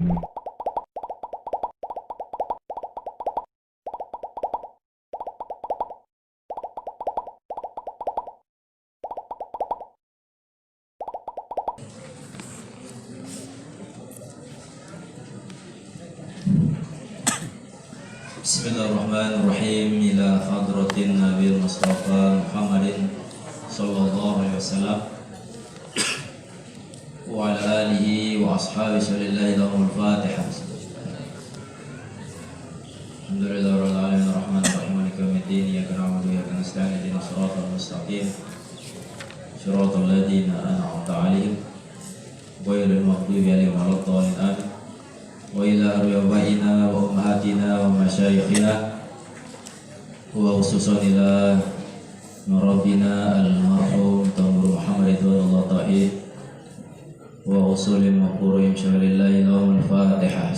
Bismillahirrahmanirrahim. Ila hadratin Nabi Mustafa Muhammadin sallallahu alaihi wasallam wa ala alihi wa ashabihi sallallahu lahumul Fatihah. Alhamdulillah rabbil alamin arrahmanir rahim maliki yaumiddin iyyaka na'budu wa iyyaka nasta'in ihdinas siratal mustaqim siratal ladzina an'amta 'alaihim ghairil maghdubi 'alaihim waladdallin amin. Wa ila arwaina wa ummahatina wa masyayikhina wa khususan ila nurabina al-marhum Tamur Muhammad Ridwanullah Ta'id wa usulim wa qurim syarillahi lahumul Fatihah.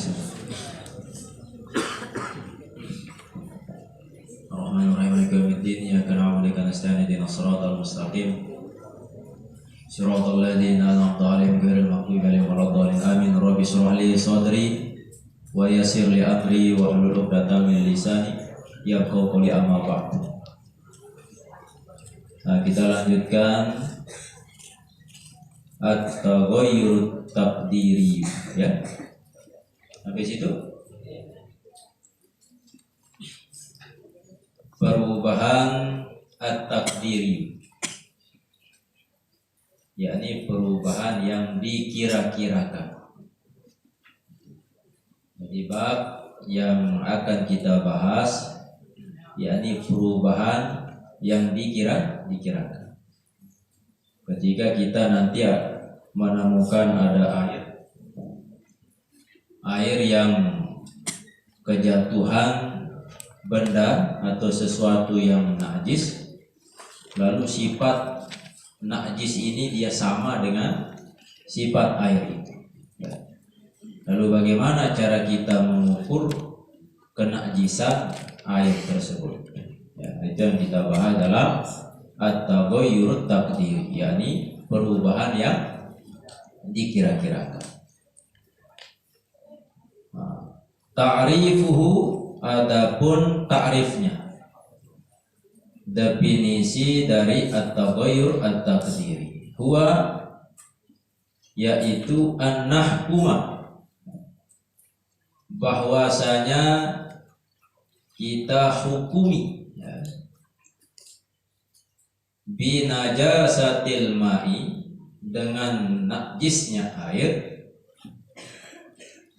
Ar-Rahmanir-Rahim maliki yaumiddin iyyaka na'budu wa iyyaka nasta'in ihdinas siratal mustaqim siratal ladzina an'amta 'alaihim ghairil maghdubi 'alaihim waladdallin amin. Rabbi shrah li sadri wa yassir li amri wa hlul 'uqdatam min lisani yafqahu qawli amma ba'd. Nah, kita lanjutkan at-taghayyur taqdiri ya. Sampai situ. Perubahan at-taqdiri, yakni perubahan yang dikira-kirakan. Jadi bab yang akan kita bahas yakni perubahan yang dikirakan. Ketika kita nanti menemukan ada air yang kejatuhan benda atau sesuatu yang najis, lalu sifat najis ini dia sama dengan sifat air itu. Lalu bagaimana cara kita mengukur kenajisan air tersebut? Ya, itu yang kita bahas dalam at-taghayyur taqdiri, yakni perubahan yang dikira-kirakan. Ta'rifuhu, adapun ta'rifnya, definisi dari at-taghayyur at-taqdiri, huwa yaitu an-nahkuma, bahwasanya kita hukumi ya, binajasatil ma'i, dengan najisnya air,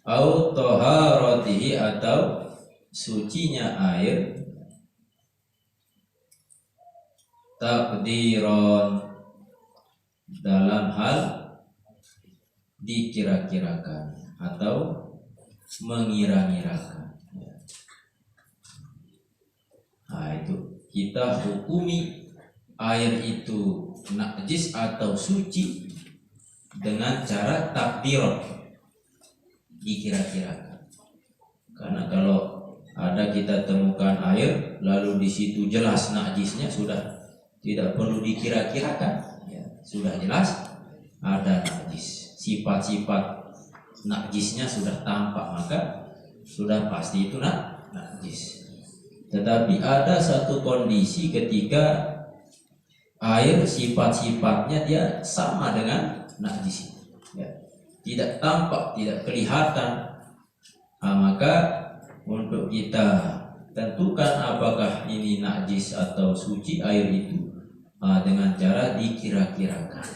au taharatihi, atau sucinya air, takdiron, dalam hal dikira-kirakan atau mengira-ngirakan. Nah, itu kita hukumi air itu najis atau suci dengan cara takdiron, dikira-kirakan. Karena kalau ada kita temukan air lalu di situ jelas najisnya, sudah tidak perlu dikira-kirakan ya, sudah jelas ada najis, sifat-sifat najisnya sudah tampak, maka sudah pasti itu najis. Tetapi ada satu kondisi ketika air sifat-sifatnya dia sama dengan najis ya, tidak tampak, tidak kelihatan. Nah, maka untuk kita tentukan apakah ini najis atau suci air itu dengan cara dikira-kirakan.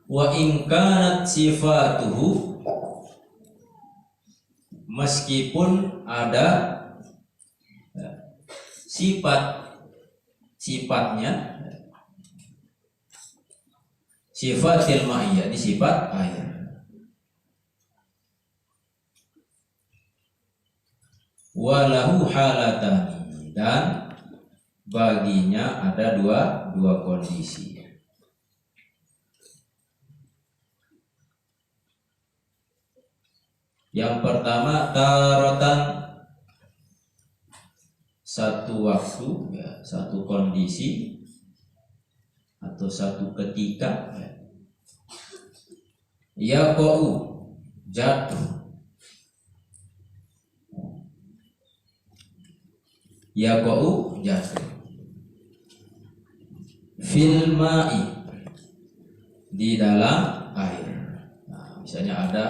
Wa in kanat sifatuhu, meskipun ada sifatnya, sifatil ma'iyah, di sifat air. Walahu halatani, dan baginya ada dua kondisi. Yang pertama, taratan, satu waktu ya, satu kondisi atau satu ketika ya, yaqa'u, jatuh. Yaqa'u jatuh. Fil ma'i, di dalam air. Nah, misalnya ada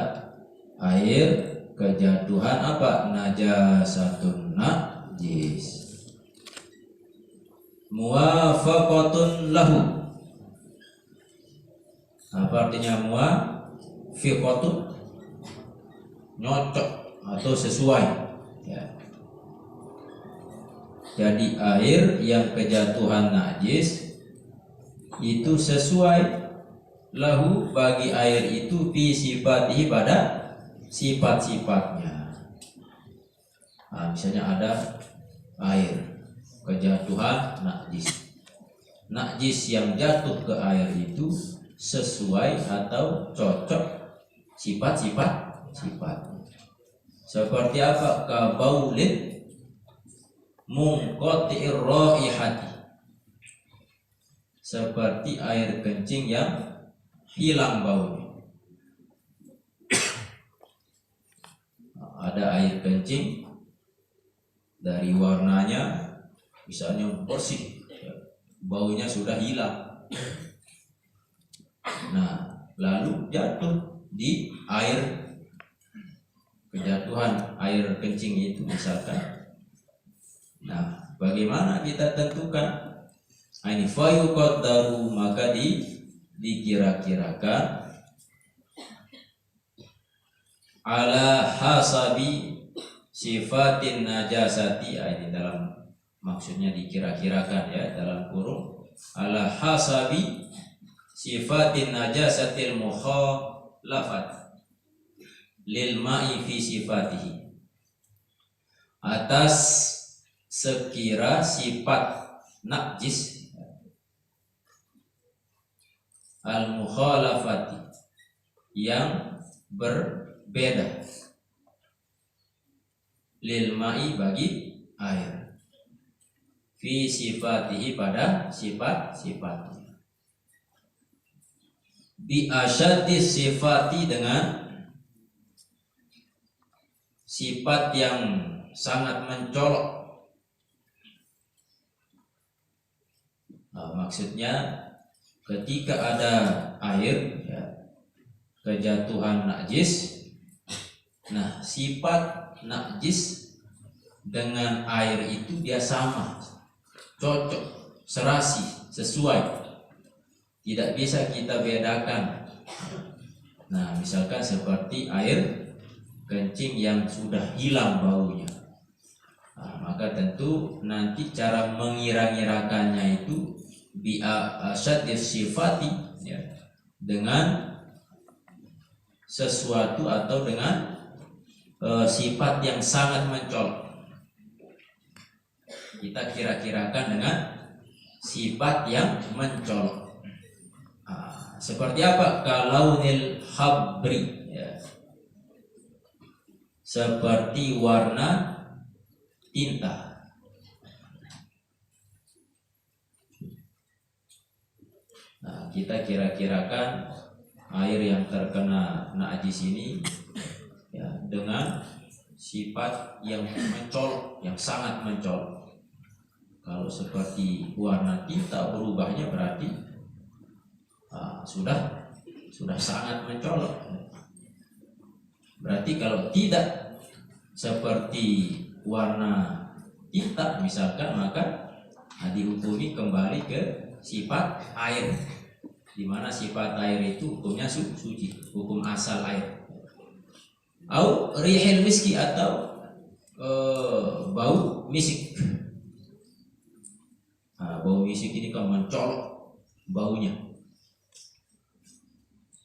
air kejatuhan apa? Najasatun najis. Muwafaqatun lahu. Apa artinya muwafiqatun? Nyocok atau sesuai, ya. Jadi air yang kejatuhan najis itu sesuai lahu bagi air itu fi sifatihi pada sifat-sifatnya. Nah, misalnya ada air kejatuhan najis. Najis yang jatuh ke air itu sesuai atau cocok sifat-sifatnya. Seperti apa? Kabaulin munqati'ir raihati, seperti air kencing yang hilang baunya. Ada air kencing dari warnanya misalnya bersih, baunya sudah hilang. Nah, lalu jatuh di air kejatuhan air kencing itu misalkan. Nah, bagaimana kita tentukan? Ini fayuqaddaru, maka dikira-kirakan ala hasabi sifatin najasati. Ini dalam maksudnya dikira-kirakan, ya, dalam kurung ala hasabi sifatin najasatil mukhalafat lil ma'i fi sifatihi, atas sekira sifat najis al-mukhalafati yang berbeda lil ma'i bagi air fi sifatihi pada sifat-sifatnya, bi asyaddi sifati dengan sifat yang sangat mencolok. Nah, maksudnya ketika ada air, ya, kejatuhan najis, nah sifat najis dengan air itu dia sama, cocok, serasi, sesuai, tidak bisa kita bedakan. Nah, misalkan seperti air kencing yang sudah hilang baunya, nah, maka tentu nanti cara mengira-ngirakannya itu bi asyaddi sifati, ya, dengan sesuatu atau dengan sifat yang sangat mencolok. Kita kira-kirakan dengan sifat yang mencolok. Seperti apa? Kalaunil habri, ya, seperti warna tinta. Nah, kita kira-kirakan air yang terkena najis ini, ya, dengan sifat yang mencolok, yang sangat mencolok. Kalau seperti warna tinta berubahnya berarti sudah sangat mencolok. Berarti kalau tidak seperti warna tinta misalkan, maka dihukumi kembali ke sifat air, di mana sifat air itu hukumnya suci, hukum asal air. Au rihil miski, atau bau misik. Bau misik ini kan mencolok baunya.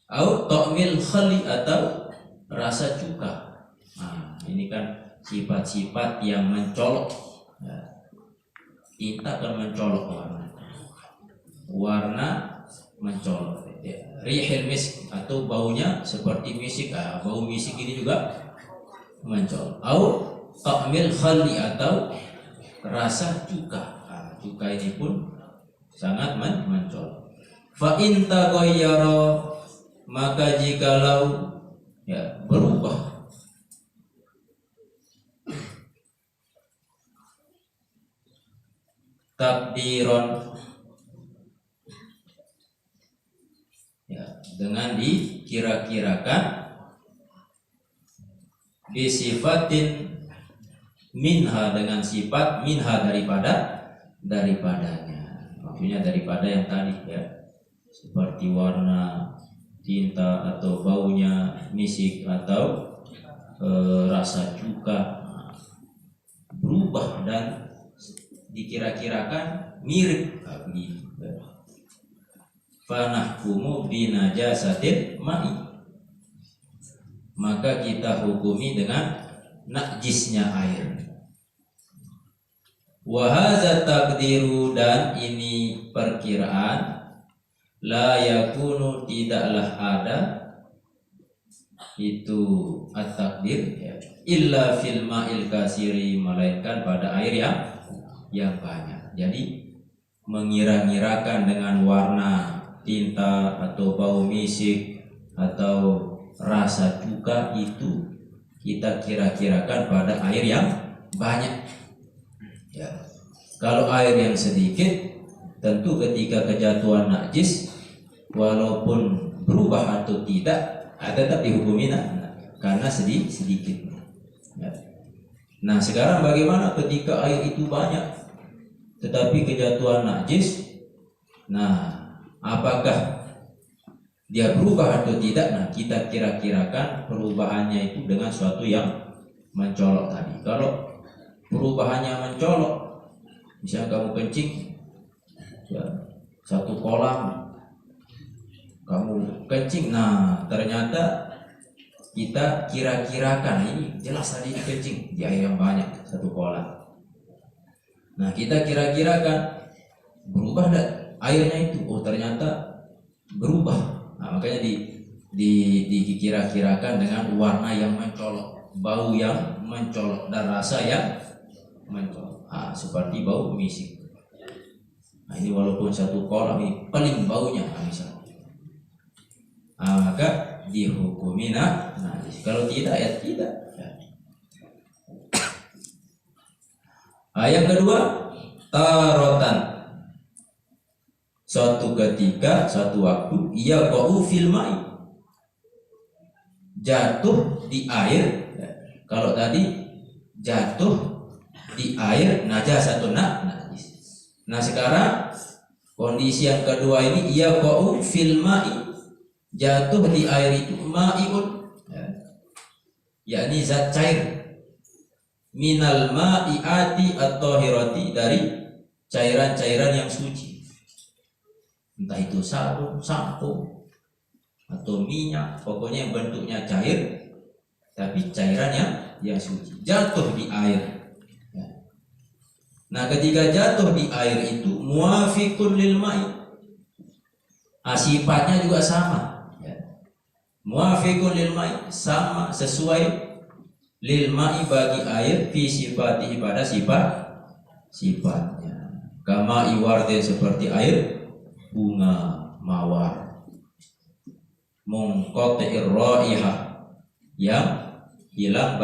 Au ta'mil khali, atau rasa cuka. Nah, ini kan sifat-sifat yang mencolok. Tinta kan mencolok warna mencolok. Rihil misk, atau baunya seperti misik. Bau misik ini juga mencolok. Au ta'mil khali, atau rasa cuka. Cuka ini pun sangat mencolok. Fa in taghayyara, maka jikalau ya berubah. Takdiron, ya, dengan dikira-kirakan bisifatin minha, dengan sifat minha daripadanya, maksudnya daripada yang tadi ya, seperti warna tinta atau baunya misik atau rasa cuka, berubah dan dikira-kirakan mirip begitu. Fanahkumu binajasatil ma'i, maka kita hukumi dengan najisnya air. Wa hadza taqdiru, dan ini perkiraan, la yakunu, tidaklah ada itu at-taqdir ya, illa fil ma'il kasiri, melainkan pada air yang banyak. Jadi mengira-ngirakan dengan warna tinta atau bau misik atau rasa cuka itu kita kira-kirakan pada air yang banyak ya. Kalau air yang sedikit, tentu ketika kejatuhan najis walaupun berubah atau tidak, tetap dihukumi karena sedikit ya. Nah sekarang bagaimana ketika air itu banyak tetapi kejatuhan najis? Nah apakah dia berubah atau tidak? Nah kita kira-kirakan perubahannya itu dengan suatu yang mencolok tadi. Kalau perubahannya mencolok, misalnya kamu kencing ya, satu kolam kamu kencing, nah ternyata kita kira-kirakan ini jelas tadi kencing di air yang banyak, satu kolam. Nah kita kira-kirakan berubah enggak airnya itu? Oh ternyata berubah. Nah makanya dikira-kirakan dengan warna yang mencolok, bau yang mencolok, dan rasa yang mencolok. Seperti bau misik. Nah ini walaupun satu kolam ini paling baunya misalnya, maka dihukumi najis. Kalau tidak ya tidak. Yang kedua, tarotan, suatu ketika, suatu waktu, ia qa'u fil ma'i, jatuh di air. Kalau tadi jatuh di air najasatun najis. Nah sekarang kondisi yang kedua ini, ia qa'u fil ma'i, jatuh di air itu ma'iun ya, yakni zat cair, minal ma'iati at-tahirati, dari cairan-cairan yang suci, entah itu sabun, sampo atau minyak, pokoknya yang bentuknya cair tapi cairan yang suci, jatuh di air ya. Nah ketika jatuh di air itu muafiqun lil ma'i, sifatnya juga sama ya. Muafiqun lil ma'i, sama, sesuai, lil ma'i, bagi air, fi sifatihi, pada sifatnya, kama iwardin, seperti air bunga mawar, munqati'ir raihah, yang hilang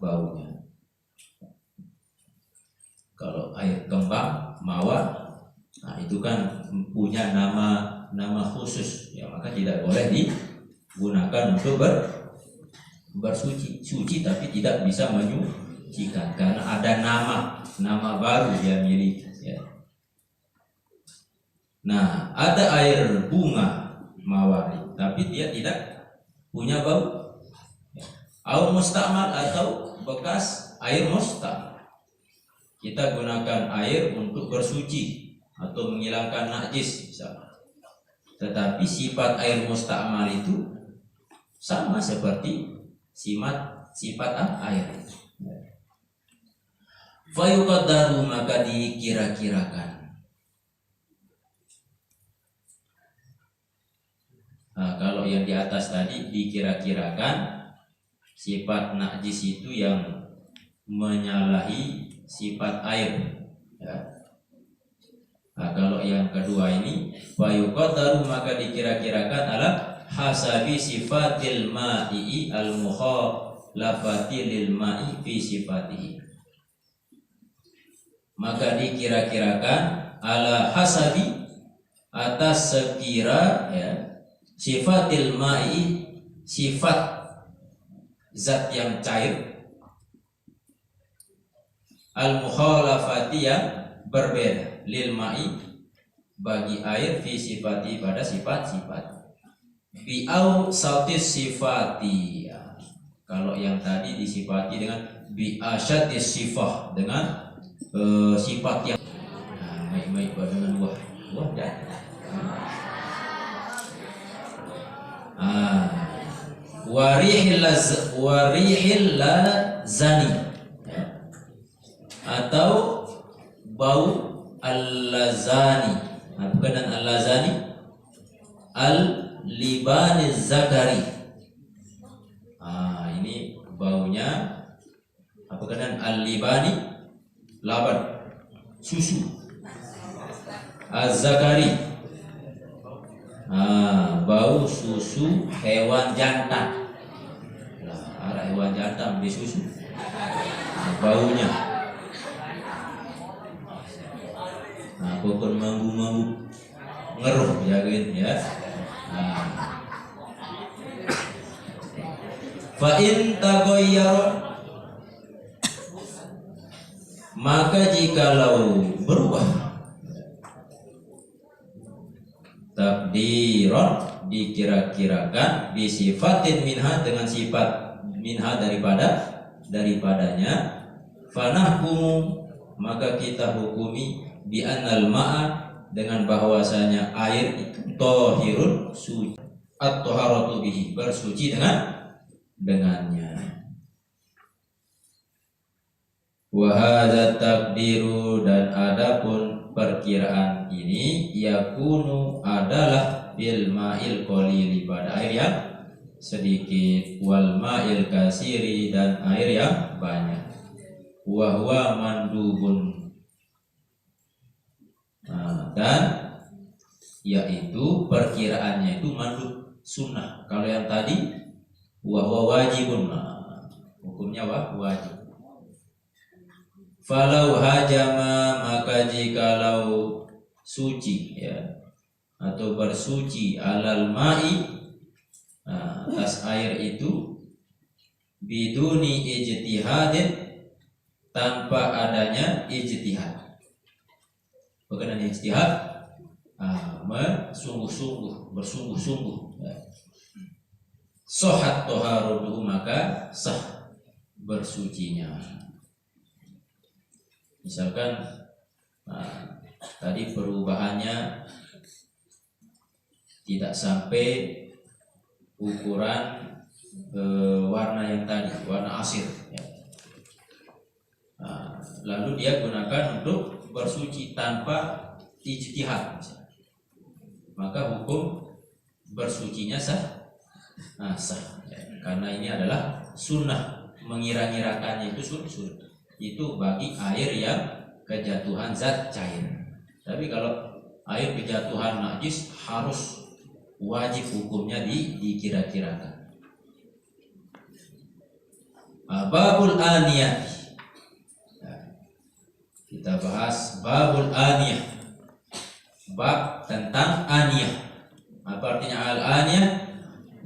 baunya. Kalau air kembang mawar, nah itu kan punya nama khusus ya, maka tidak boleh digunakan untuk bersuci, tapi tidak bisa menyucikan karena ada nama baru dia miliki ya. Nah ada air bunga mawar tapi dia tidak punya bau ya. Au mustamal, atau bekas air mustamal, kita gunakan air untuk bersuci atau menghilangkan najis misalnya, tetapi sifat air mustamal itu sama seperti sifat air. Fayuqaddaru, maka dikira-kirakan. Nah, kalau yang di atas tadi dikira-kirakan sifat najis itu yang menyalahi sifat air ya. Nah, kalau yang kedua ini fayuqaddaru, maka dikira-kirakan ala hasabi sifatil ma'i al mukhalafati lil ma'i fi sifatihi. Maka dikira-kirakan ala hasabi atas sekira ya sifatil ma'i sifat zat yang cair al mukhalafati yang berbeda lil ma'i bagi air fi sifati pada sifat-sifat bi au sautis sifati ya. Kalau yang tadi disifati dengan bi asyatis sifah dengan sifat yang baik-baik dengan buah dan warihil lazani ya. Atau bau al-lazani. Bukan dan al-lazani al-libani zakari. Ini baunya apa kan al-libani laban susu az-zakari. Bau susu hewan jantan. Arah hewan jantan di susu baunya. Pokok manggu-manggu ngeruh jagain ya. Fa in taghayyara, maka jikalau berubah takdiran dikira-kirakan bisifatin minha dengan sifat minha daripadanya fanahkumu maka kita hukumi bi annal ma'a dengan bahwasanya air itu thahirun suci at-taharatu bihi bersuci dengannya. Wa hadza takdiru dan adapun perkiraan ini yakunu adalah bil ma'il qalili pada air yang sedikit wal ma'il kasiri dan air yang banyak. Wa huwa mandubun dan yaitu perkiraannya itu mandub sunnah. Kalau yang tadi wa huwa wajibun hukumnya wajib. Falau hajama maka jikalau suci ya atau bersuci alal ma'i atas air itu biduni ijtihadin tanpa adanya ijtihad. Bukan ijtihad bersungguh-sungguh ya. Sohat toharuduhu maka sah bersucinya. Misalkan tadi perubahannya tidak sampai ukuran warna yang tadi, warna asir ya. Lalu dia gunakan untuk bersuci tanpa ijtihad misalnya. Maka hukum bersucinya sah ya. Karena ini adalah sunnah, mengira-ngirakannya itu sunnah. Itu bagi air yang kejatuhan zat cair. Tapi kalau air kejatuhan najis harus wajib hukumnya dikira-kirakan. Babul aniyah. Kita bahas babul aniyah. Bab tentang aniyah. Apa artinya al-aniyah?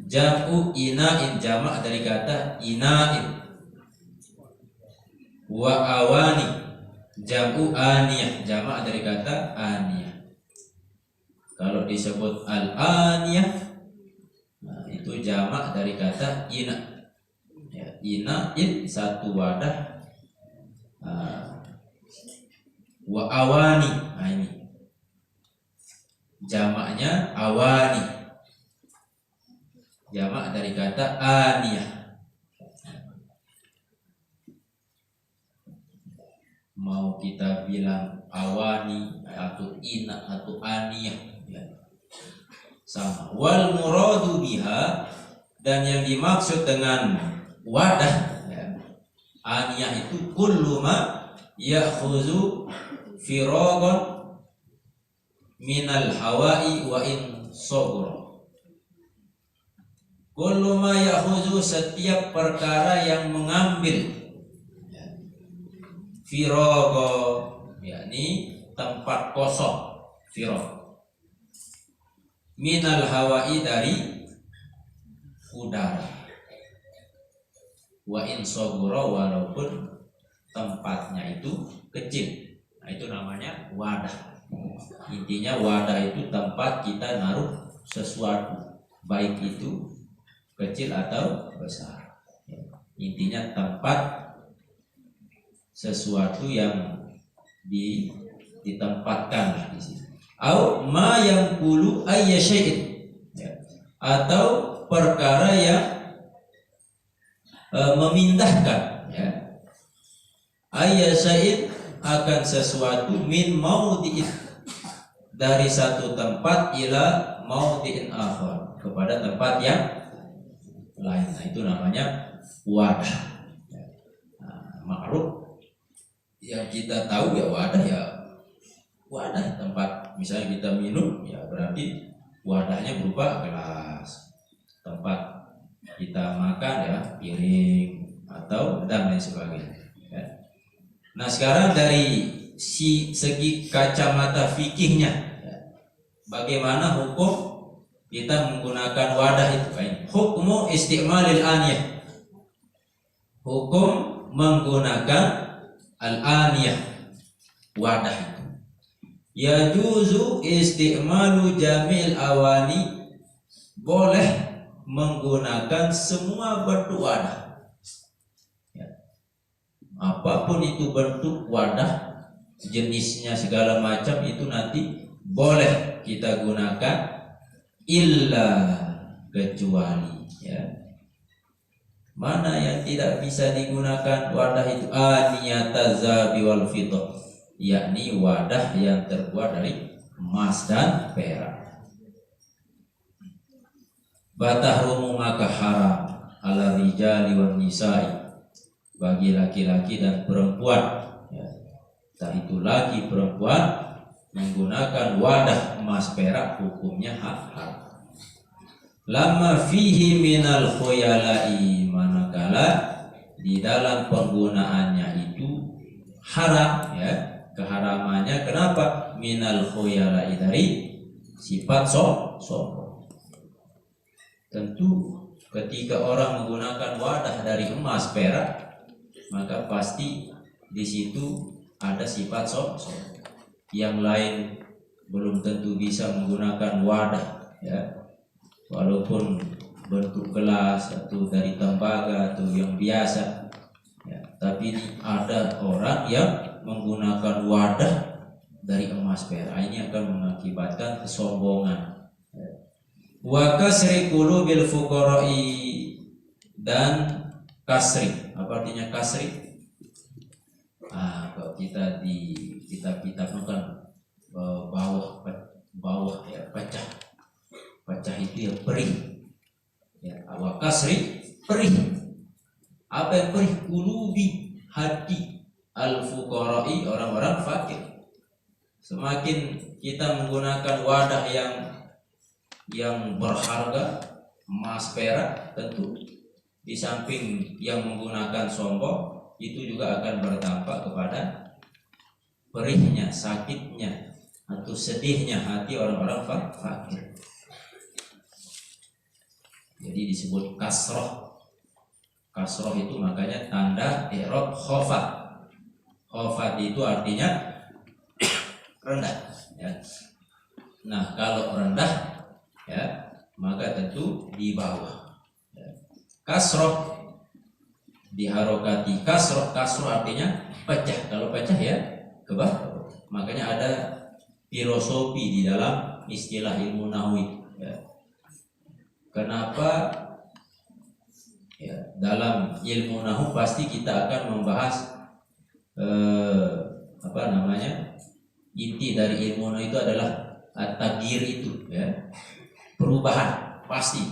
Jam'u ina'in, jamak dari kata ina'in. Wa awani, jam'u aniyah, jamak dari kata aniyah. Kalau disebut al-aniyah itu jamak dari kata ina ya, ina'in satu wadah. Wa awani, ini jamaknya awani, jamak dari kata aniyah. Mau kita bilang awani atau ina atau aniyah ya, sama. Wal muradu biha, dan yang dimaksud dengan wadah ya, aniyah itu kullu ma ya'khuzu firagan minal hawa'i wa in saghra. Kullu ma ya'khudhu, setiap perkara yang mengambil, firago, yakni tempat kosong, firag, minal hawa'i, dari udara, wa in sagura, walaupun tempatnya itu kecil. Nah, itu namanya wadah. Intinya wadah itu tempat kita naruh sesuatu, baik itu kecil atau besar. Intinya tempat sesuatu yang ditempatkan di sini. Au ma yang qulu ayya syai'in, atau perkara yang memindahkan, ayya syai'in, akan sesuatu, min maudhi'in, dari satu tempat, ila maudhi'in akhar, kepada tempat yang lain. Nah, itu namanya wadah. Ma'ruf yang kita tahu ya wadah, wadah tempat misalnya kita minum, ya berarti wadahnya berupa gelas. Tempat kita makan, ya piring atau dan lain sebagainya. Nah, sekarang dari segi kacamata fikihnya, bagaimana hukum kita menggunakan wadah itu? Hukmu isti'malil aniyah, hukum menggunakan al-aniyah, wadah itu. Yajuzu isti'malu jamil awani, boleh menggunakan semua bentuk wadah, apapun itu bentuk wadah, jenisnya segala macam itu nanti boleh kita gunakan, illa, kecuali, mana yang tidak bisa digunakan wadah itu? Aniyata zabi wal fiddah, yakni wadah yang terbuat dari emas dan perak. Batahrumu, maka haram, ala rijali wan nisa'i, bagi laki-laki dan perempuan, entah itu laki perempuan, menggunakan wadah emas perak, hukumnya haram. Lama fihi minal khuyala'i, manakala di dalam penggunaannya itu haram, keharamannya. Kenapa? Minal khuyala'i, dari sifat sombong. Tentu ketika orang menggunakan wadah dari emas perak, maka pasti di situ ada sifat sombong. Yang lain belum tentu bisa menggunakan wadah, walaupun bentuk gelas atau dari tembaga atau yang biasa, tapi ada orang yang menggunakan wadah dari emas perak. Ini akan mengakibatkan kesombongan. Wa kasri qulubil fuqara'i, dan kasri. Apa artinya kasri? Kalau kita di kitab-kitab kan bawah pecah itu ya perih, wa kasri, perih. Apa yang perih? Qulubi, hati, al fuqara'i, orang-orang fakir. Semakin kita menggunakan wadah yang berharga, emas perak, tentu di samping yang menggunakan sombong, itu juga akan berdampak kepada perihnya, sakitnya, atau sedihnya hati orang-orang fakir. Jadi disebut kasroh. Kasroh itu makanya tanda i'rab khafat. Khafat itu artinya rendah, Nah, kalau rendah, maka tentu di bawah. Kasroh diharokati, kasroh artinya pecah. Kalau pecah ya ke bawah. Makanya ada filosofi di dalam istilah ilmu nahwu. Kenapa? Dalam ilmu nahwu pasti kita akan membahas inti dari ilmu nahwu itu adalah at-taghyir itu, perubahan pasti.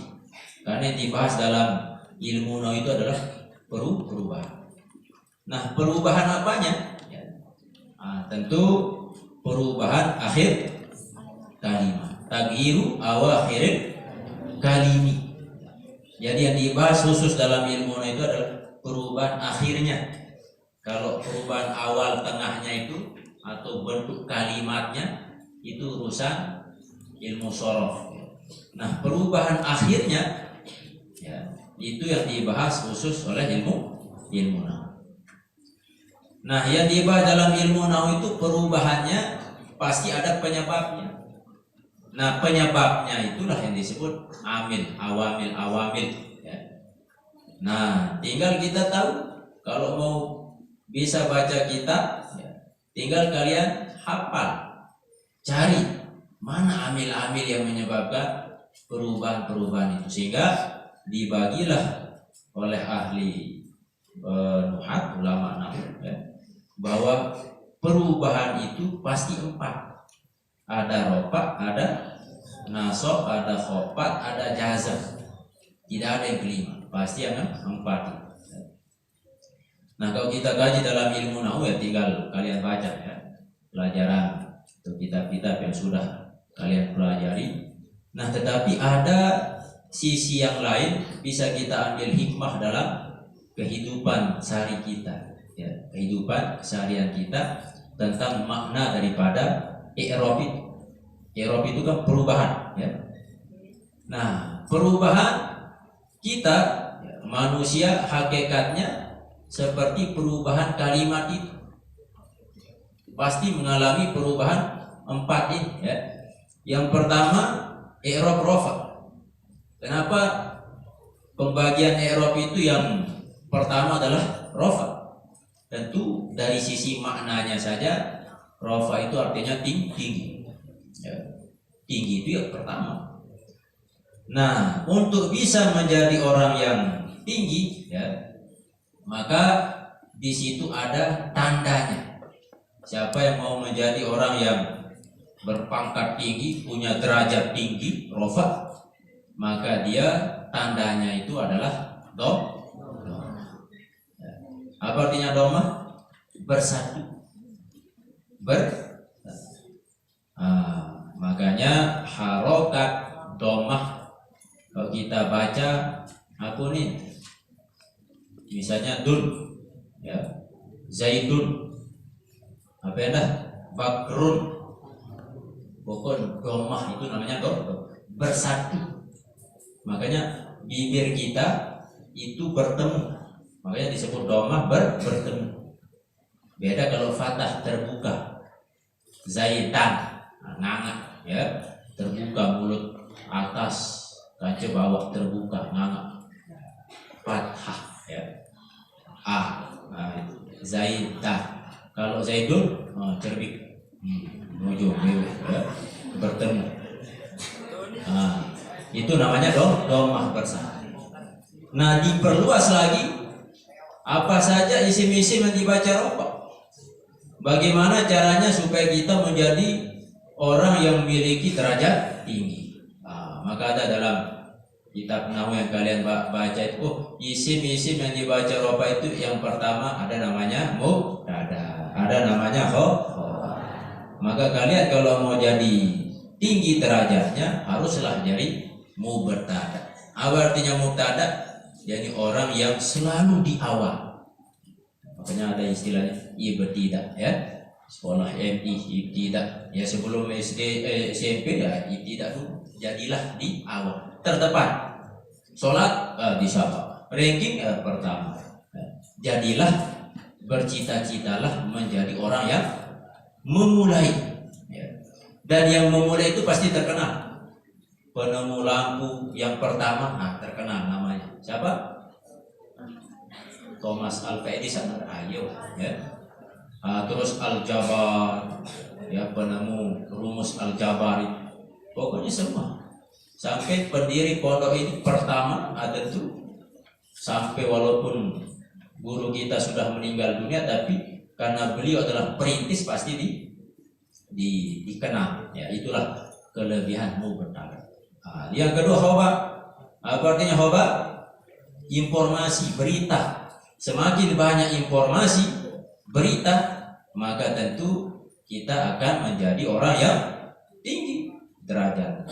Karena yang dibahas dalam ilmu nahwu itu adalah perubahan. Nah, perubahan apanya? Tentu perubahan akhir kalimat. Taghyiru awakhir kalimi. Jadi yang dibahas khusus dalam ilmu itu adalah perubahan akhirnya. Kalau perubahan awal tengahnya itu atau bentuk kalimatnya itu urusan ilmu shorof. Nah, perubahan akhirnya ya, itu yang dibahas khusus oleh ilmu nahwu. Nah, yang dibahas dalam ilmu nahwu itu perubahannya pasti ada penyebabnya. Nah, penyebabnya itulah yang disebut awamil ya. Nah, tinggal kita tahu kalau mau bisa baca kitab ya, tinggal kalian hafal, cari mana amil-amil yang menyebabkan perubahan-perubahan itu, sehingga dibagilah oleh ahli nuhat, ulama nahwu ya, bahwa perubahan itu pasti 4. Ada rofa, ada nasab, ada khofat, ada jazam. Tidak ada yang kelima, pasti ada 4. Nah, kalau kita kaji dalam ilmu nahwu ya tinggal kalian baca ya, pelajaran atau kitab-kitab yang sudah kalian pelajari. Nah, tetapi ada sisi yang lain bisa kita ambil hikmah dalam kehidupan sehari kita ya, kehidupan keseharian kita tentang makna daripada i'rab itu. I'rab itu kan perubahan ya. Nah, perubahan kita ya, manusia hakikatnya seperti perubahan kalimat itu pasti mengalami perubahan 4 ini ya. Yang pertama i'rab rofa. Kenapa pembagian i'rab itu yang pertama adalah rofa? Tentu dari sisi maknanya saja rofa itu artinya tinggi ya. Tinggi itu yang pertama. Nah, untuk bisa menjadi orang yang tinggi ya, maka di situ ada tandanya. Siapa yang mau menjadi orang yang berpangkat tinggi, punya derajat tinggi, rofa, maka dia tandanya itu adalah dom. Apa artinya doma? Bersatu. Makanya harokat domah kalau kita baca apa nih? Misalnya dun ya, zaidun, apa ya dah, bakrun, pokok domah itu namanya bersatu. Makanya bibir kita itu bertemu, makanya disebut domah bertemu. Beda kalau fathah terbuka, zaitan nganga ya, terbuka mulut atas, kaca bawah terbuka nganga, fathah ya. Zaidah. Kalau zaidun cerbik menuju ya, bertemu. Itu namanya domah bersatu. Nah, diperluas lagi apa saja isim-isim yang dibaca rofa. Bagaimana caranya supaya kita menjadi orang yang memiliki derajat tinggi. Maka ada dalam kitab nahwu yang kalian baca itu, isim-isim yang dibaca rofa itu yang pertama ada namanya mubtada, ada namanya khobar. Maka kalian kalau mau jadi tinggi derajatnya haruslah jadi mubtada. Apa artinya mubtada? Jadi orang yang selalu di awal. Makanya ada istilahnya ibtidah ya. Sekolah MI ibtidah ya, sebelum SD SMP ya ibtidah dulu. Jadilah di awal, terdepan. Sholat di sapa, ranking pertama. Jadilah, bercita-citalah menjadi orang yang memulai ya. Dan yang memulai itu pasti terkenal. Penemu lampu yang pertama terkenal namanya siapa? Thomas Alva Edison. Ayo ya. Terus Al-Jabar ya, penemu rumus Al-Jabar, pokoknya semua. Sampai pendiri pondok ini pertama ada tuh, sampai walaupun guru kita sudah meninggal dunia, tapi karena beliau adalah perintis pasti dikenal ya. Itulah kelebihan mubtada. Yang kedua khobar. Apa artinya khobar? Informasi, berita. Semakin banyak informasi, berita, maka tentu kita akan menjadi orang yang tinggi derajat.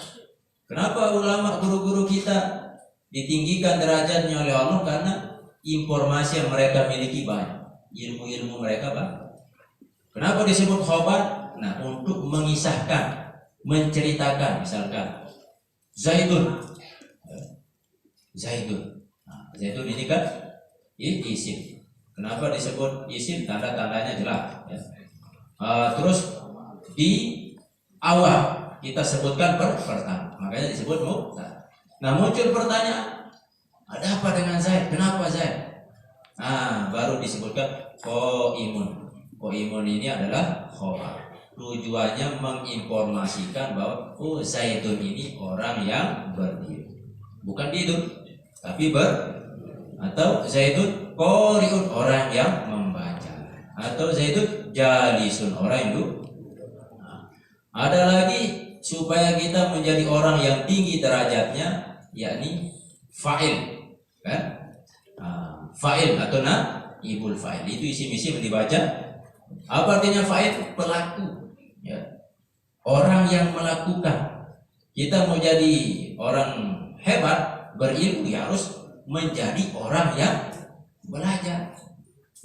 Kenapa ulama guru-guru kita ditinggikan derajatnya oleh Allah karena informasi yang mereka miliki banyak, ilmu-ilmu mereka banyak. Kenapa disebut khobar? Nah, untuk mengisahkan, menceritakan, misalkan Zaidun. Nah, Zaidun ini kan isim. Kenapa disebut isim? Tanda-tandanya jelas. Ya. Terus di awal kita sebutkan pertama, makanya disebut mubtada. Nah, muncul pertanyaan, ada apa dengan Zaid? Kenapa Zaid? Nah, baru disebutkan qaimun. Qaimun ini adalah khobar. Tujuannya menginformasikan bahwa Zaidun ini orang yang berdiri, bukan tidur, tapi atau Zaidun qari'un, orang yang membaca, atau Zaidun jalisun, orang yang duduk. Nah, ada lagi supaya kita menjadi orang yang tinggi derajatnya, yakni fa'il, kan? Fa'il atau naibul fa'il itu isim-isim yang dibaca. Apa artinya fa'il? Pelaku, ya. Orang yang melakukan. Kita mau jadi orang hebat, berilmu, ya harus menjadi orang yang belajar.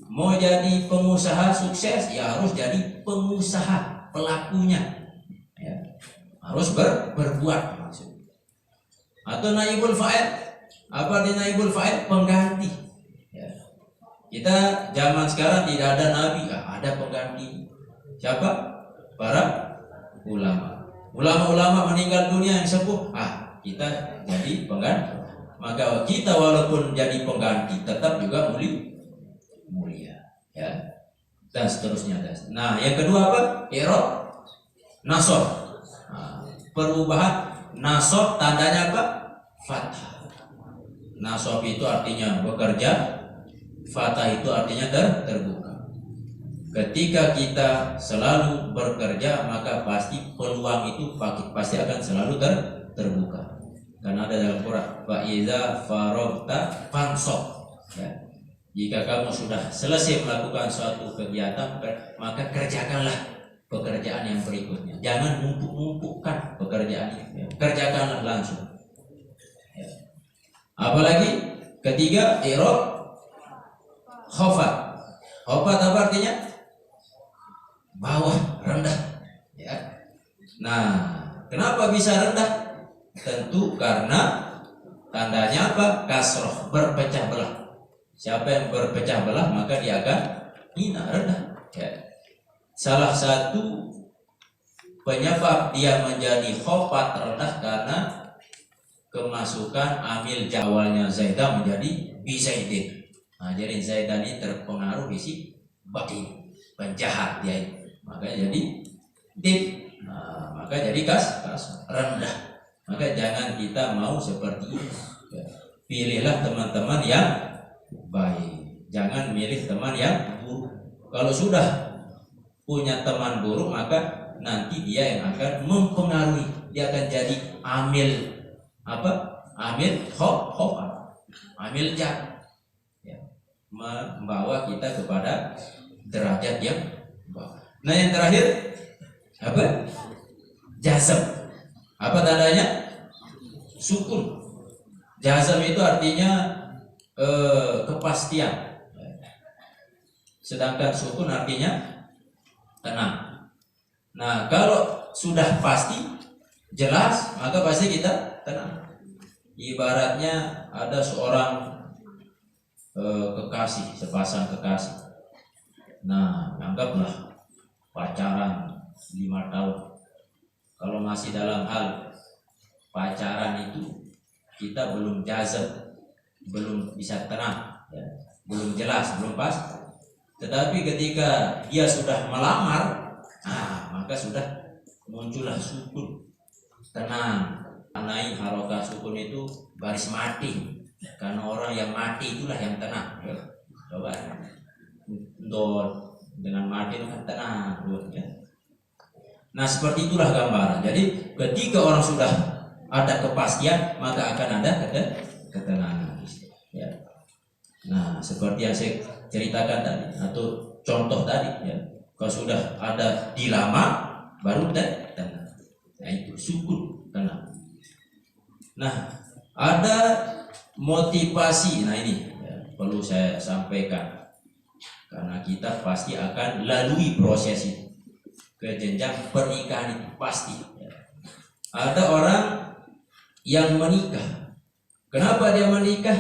Mau jadi pengusaha sukses, ya harus jadi pengusaha, pelakunya, ya. Harus berbuat maksud. Atau naibul fa'il, apa artinya naibul fa'il? Pengganti, ya. Kita zaman sekarang tidak ada nabi, ada pengganti. Siapa? Para ulama. Ulama-ulama meninggal dunia yang sepuh, kita jadi pengganti. Maka kita walaupun jadi pengganti tetap juga mulia, ya. Dan seterusnya. Nah, yang kedua apa? I'rab nasab. Perubahan nasab tandanya apa? Fathah. Nasab itu artinya bekerja, fathah itu artinya terbuka. Ketika kita selalu bekerja, maka pasti peluang itu pasti akan selalu terbuka. Karena ada dalam Quran, fa iza faragta fansab, ya. Jika kamu sudah selesai melakukan suatu kegiatan, maka kerjakanlah pekerjaan yang berikutnya. Jangan numpuk-numpukkan pekerjaan itu, ya. Kerjakanlah langsung, ya. Apalagi ketiga, i'rab khafat. Khafat apa artinya? Bawah, rendah, ya. Nah, kenapa bisa rendah? Tentu karena tandanya apa? Kasroh, berpecah belah. Siapa yang berpecah belah maka dia akan hina, rendah, ya. Salah satu penyebab dia menjadi khafat, rendah, karena kemasukan amil awalnya Zaidah menjadi bizaidin. Nah, jadi Zaidan ini terpengaruh isi batin, penjahat dia, maka jadi dip. Nah, maka jadi kas rendah. Maka jangan kita mau seperti itu, ya. Pilihlah teman-teman yang baik, jangan milih teman yang buruk. Kalau sudah punya teman buruk, maka nanti dia yang akan mempengaruhi. Dia akan jadi amil apa? Amil khofat, amil jahat, ya. Membawa kita kepada derajat yang bawah. Nah, yang terakhir apa? Jazm. Apa tandanya? Sukun. Jazm itu artinya kepastian. Sedangkan sukun artinya tenang. Nah, kalau sudah pasti, jelas, maka pasti kita tenang. Ibaratnya ada seorang kekasih, sepasang kekasih. Nah, anggaplah pacaran 5 tahun. Kalau masih dalam hal pacaran itu kita belum jazm, belum bisa tenang, ya. Belum jelas, belum pas. Tetapi ketika dia sudah melamar, maka sudah muncullah sukun, tenang. Naik harokat sukun itu baris mati, karena orang yang mati itulah yang tenang, ya. Coba dengan mati itu kan tenang, ya. Nah, seperti itulah gambaran. Jadi ketika orang sudah ada kepastian, maka akan ada ketenangan, ya. Nah, seperti yang saya ceritakan tadi atau contoh tadi, ya. Kalau sudah ada dilema, baru tenang. Nah, itu sukun, tenang. Nah, ada motivasi. Nah ini ya, perlu saya sampaikan karena kita pasti akan lalui proses itu ke jenjang pernikahan itu pasti. Ya. Ada orang yang menikah. Kenapa dia menikah?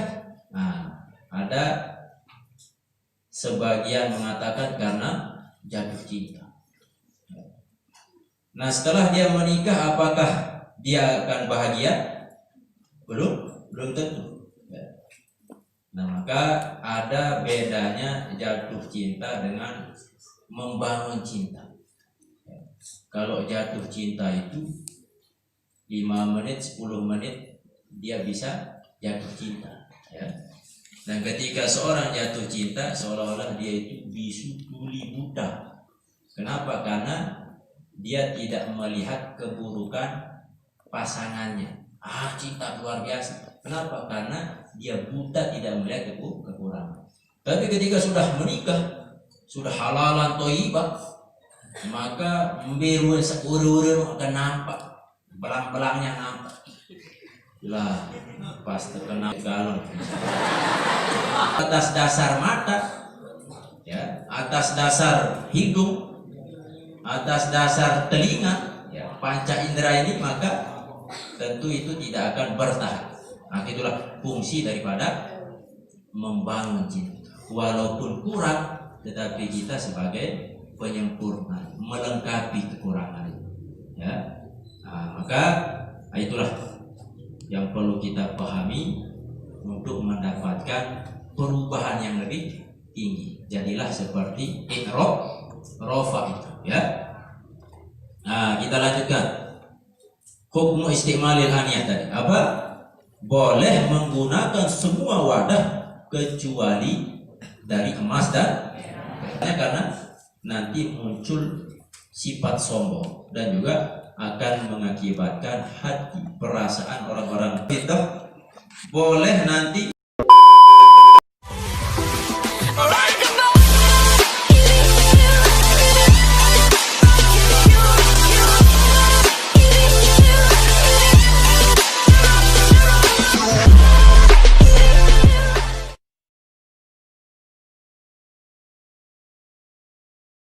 Nah, ada sebagian mengatakan karena jatuh cinta. Nah, setelah dia menikah, apakah dia akan bahagia? Belum tentu. Nah, maka ada bedanya jatuh cinta dengan membangun cinta. Kalau jatuh cinta itu 5 menit, 10 menit dia bisa jatuh cinta. Ya. Dan ketika seorang jatuh cinta, seolah-olah dia itu bisu tuli buta. Kenapa? Karena dia tidak melihat keburukan pasangannya. Cinta luar biasa. Kenapa? Karena dia buta, tidak melihat kekurangan. Tapi ketika sudah menikah, sudah halalan toibah, maka membiru seuru-uru akan nampak, belang-belangnya nampak. Lah, pas terkena galon. Atas dasar mata, ya, atas dasar hidung, atas dasar telinga, ya, panca indera ini, maka tentu itu tidak akan bertahan. Nah, itulah fungsi daripada membangun cinta. Walaupun kurang, tetapi kita sebagai penyempurna, melengkapi kekurangan itu. Ya, nah, maka itulah yang perlu kita pahami untuk mendapatkan perubahan yang lebih tinggi. Jadilah seperti Rofa itu, ya. Nah, kita lanjutkan. Hukum istimalil aniyah tadi apa? Boleh menggunakan semua wadah kecuali dari emas dan karena nanti muncul sifat sombong dan juga akan mengakibatkan hati perasaan orang-orang kita boleh nanti